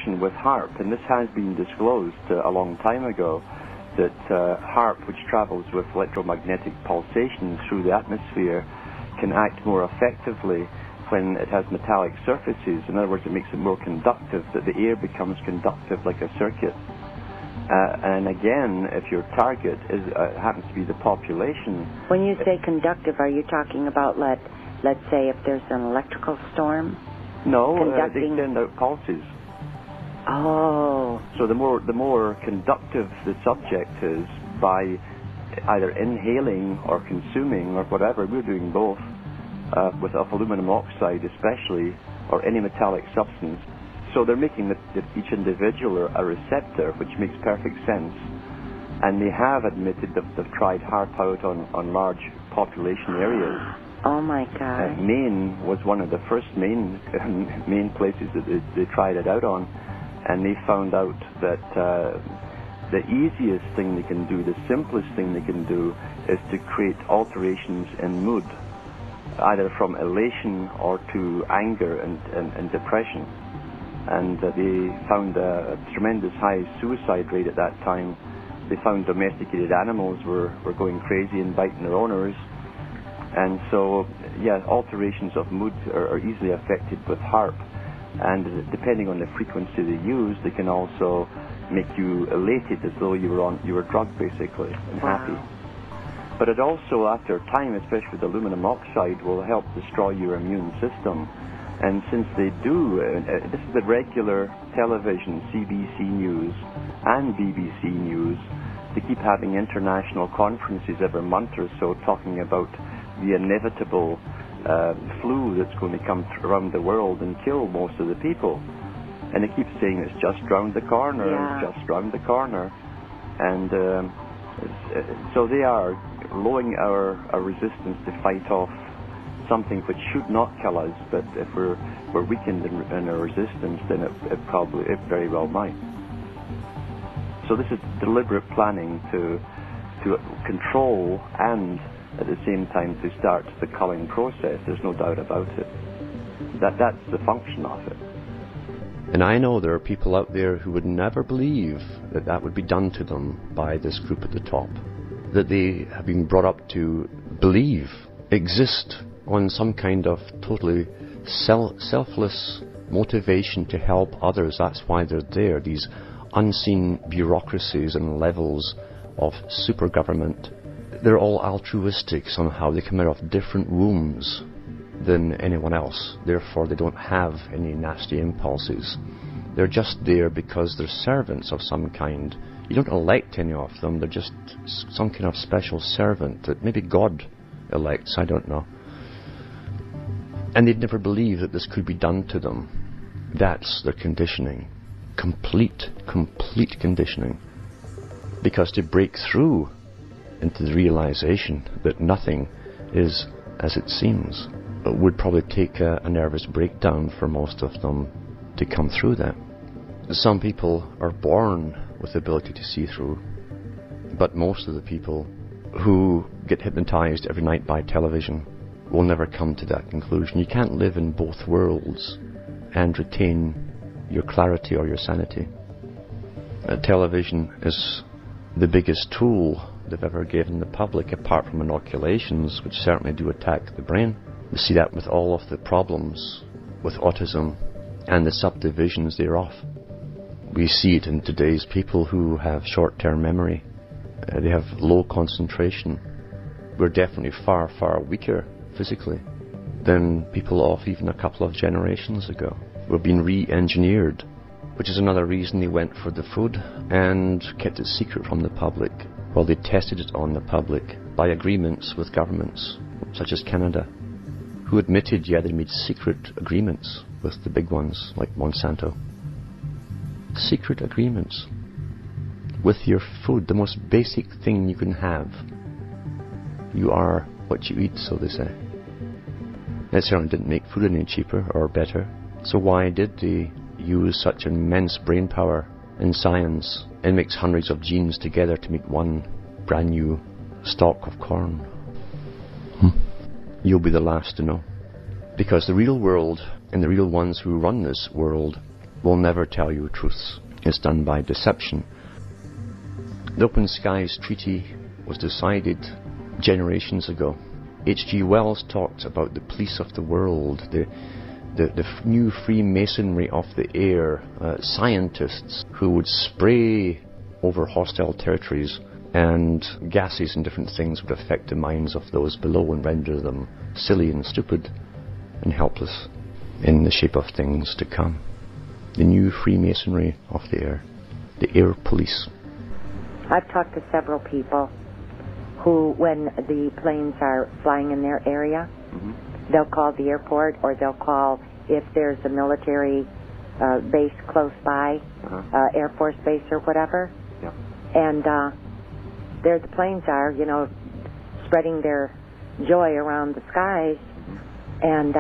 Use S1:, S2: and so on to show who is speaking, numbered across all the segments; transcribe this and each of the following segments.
S1: function with HAARP, and this has been disclosed a long time ago, that HAARP, which travels with electromagnetic pulsations through the atmosphere, can act more effectively when it has metallic surfaces. In other words, it makes it more conductive, that the air becomes conductive like a circuit. And again, if your target happens to be the population...
S2: When you say conductive, are you talking about, let's say, if there's an electrical storm?
S1: No, they send out pulses.
S2: Oh.
S1: So the more conductive the subject is by either inhaling or consuming or whatever, we're doing both, with aluminum oxide especially, or any metallic substance. So they're making each individual a receptor, which makes perfect sense. And they have admitted that they've tried HAARP out on large population areas.
S2: Oh my God.
S1: Maine was one of the first main places that they tried it out on. And they found out that the easiest thing they can do, the simplest thing they can do, is to create alterations in mood, either from elation or to anger and depression. And they found a tremendous high suicide rate at that time. They found domesticated animals were going crazy and biting their owners. And so, yeah, alterations of mood are easily affected with HAARP. And depending on the frequency they use, they can also make you elated, as though you were drugged, basically, and happy. But it also, after time, especially with aluminum oxide, will help destroy your immune system. And since they do, this is the regular television, CBC News and BBC News, they keep having international conferences every month or so talking about the inevitable flu that's going to come around the world and kill most of the people. And they keep saying it's just round the corner, it's just round the corner. And so they are lowering our resistance to fight off something which should not kill us, but if we're weakened in our resistance, then it very well might. So this is deliberate planning to control and at the same time to start the culling process. There's no doubt about it. That's the function of it.
S3: And I know there are people out there who would never believe that would be done to them by this group at the top, that they have been brought up to believe exist on some kind of totally selfless motivation to help others. That's why they're there, these unseen bureaucracies and levels of super government. They're all altruistic somehow. They come out of different wombs than anyone else. Therefore, they don't have any nasty impulses. They're just there because they're servants of some kind. You don't elect any of them. They're just some kind of special servant that maybe God elects, I don't know. And they'd never believe that this could be done to them. That's their conditioning. Complete conditioning. Because to break through into the realization that nothing is as it seems, it would probably take a nervous breakdown for most of them to come through that. Some people are born with the ability to see through, but most of the people who get hypnotized every night by television will never come to that conclusion. You can't live in both worlds and retain your clarity or your sanity. Television is the biggest tool they've ever given the public, apart from inoculations, which certainly do attack the brain. We see that with all of the problems with autism and the subdivisions thereof. We see it in today's people who have short-term memory. They have low concentration. We're definitely far, far weaker physically than people of even a couple of generations ago. We're being re-engineered, which is another reason they went for the food and kept it secret from the public while they tested it on the public by agreements with governments, such as Canada, who admitted, they made secret agreements with the big ones like Monsanto. Secret agreements with your food, the most basic thing you can have. You are what you eat, so they say. It certainly didn't make food any cheaper or better. So why did they use such immense brain power in science and mix hundreds of genes together to make one brand new stalk of corn? You'll be the last to know. Because the real world and the real ones who run this world will never tell you truths. It's done by deception. The Open Skies Treaty was decided generations ago. H.G. Wells talked about the police of the world, the new Freemasonry of the air, scientists who would spray over hostile territories, and gases and different things would affect the minds of those below and render them silly and stupid and helpless in the shape of things to come. The new Freemasonry of the air police.
S2: I've talked to several people who, when the planes are flying in their area, they'll call the airport, or they'll call if there's a military base close by, Air Force base or whatever.
S1: Yeah.
S2: And there the planes are, you know, spreading their joy around the skies, and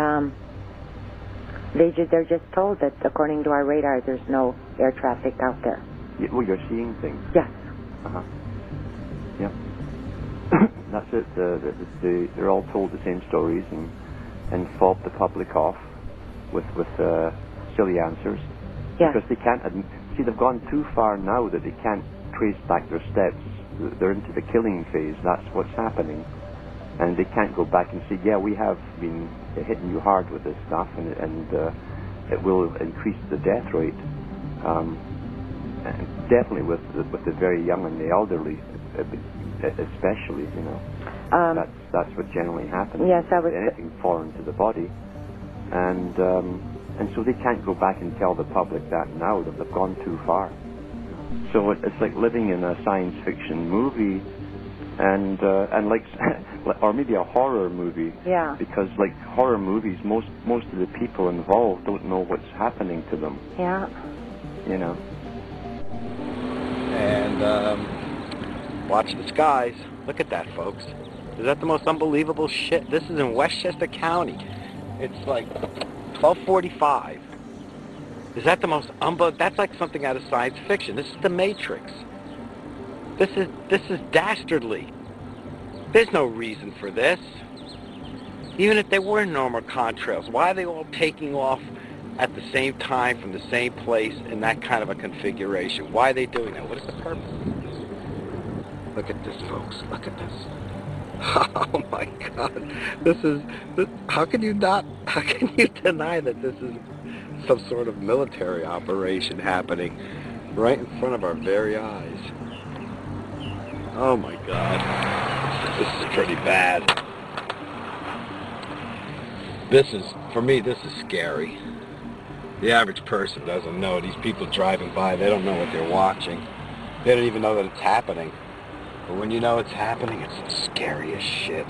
S2: they're just told that according to our radar, there's no air traffic out there.
S1: Yeah, well, you're seeing things.
S2: Yes.
S1: Yep. That's it. They're all told the same stories and fob the public off with silly answers.
S2: Yes.
S1: Because they can't see, they've gone too far now that they can't trace back their steps. They're into the killing phase. That's what's happening, and they can't go back and say, yeah, we have been hitting you hard with this stuff, and it will increase the death rate. And definitely with the very young and the elderly, especially, you know. That's what generally happens.
S2: Yes, I was
S1: anything foreign to the body, and so they can't go back and tell the public that now that they've gone too far. So it's like living in a science fiction movie, and like, or maybe a horror movie.
S2: Yeah.
S1: Because like horror movies, most of the people involved don't know what's happening to them.
S2: Yeah.
S1: You know.
S4: And watch the skies. Look at that, folks. Is that the most unbelievable shit? This is in Westchester County. It's like 12:45. Is that the most that's like something out of science fiction. This is the Matrix. This is dastardly. There's no reason for this. Even if there were normal contrails, why are they all taking off at the same time from the same place in that kind of a configuration? Why are they doing that? What is the purpose? Look at this, folks. Look at this. Oh my God. How can you deny that this is some sort of military operation happening right in front of our very eyes? Oh my God. This is pretty bad. For me, this is scary. The average person doesn't know. These people driving by, they don't know what they're watching. They don't even know that it's happening. But when you know it's happening, it's the scariest shit.